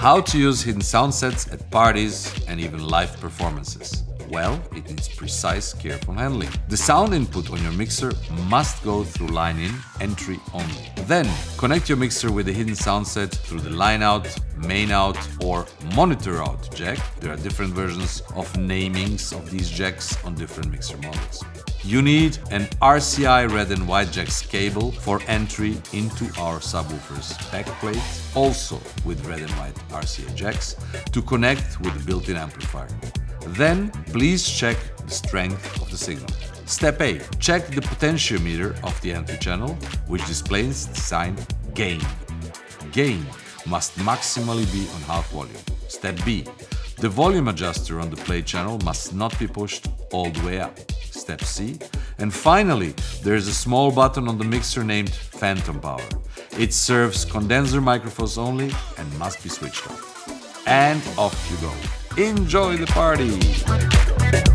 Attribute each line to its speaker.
Speaker 1: How to use hidden sound sets at parties and even live performances. Well, it needs precise, careful handling. The sound input on your mixer must go through line in, entry only. Then, connect your mixer with a hidden sound set through the line out, main out or monitor out jack. There are different versions of namings of these jacks on different mixer models. You need an RCI red and white jacks cable for entry into our subwoofer's backplate, also with red and white RCA jacks, to connect with the built-in amplifier. Then, please check the strength of the signal. Step A. Check the potentiometer of the entry channel, which displays the sign gain. Gain must maximally be on half volume. Step B. The volume adjuster on the plate channel must not be pushed all the way up. Step C. And finally, there is a small button on the mixer named Phantom Power. It serves condenser microphones only and must be switched off. And off you go. Enjoy the party!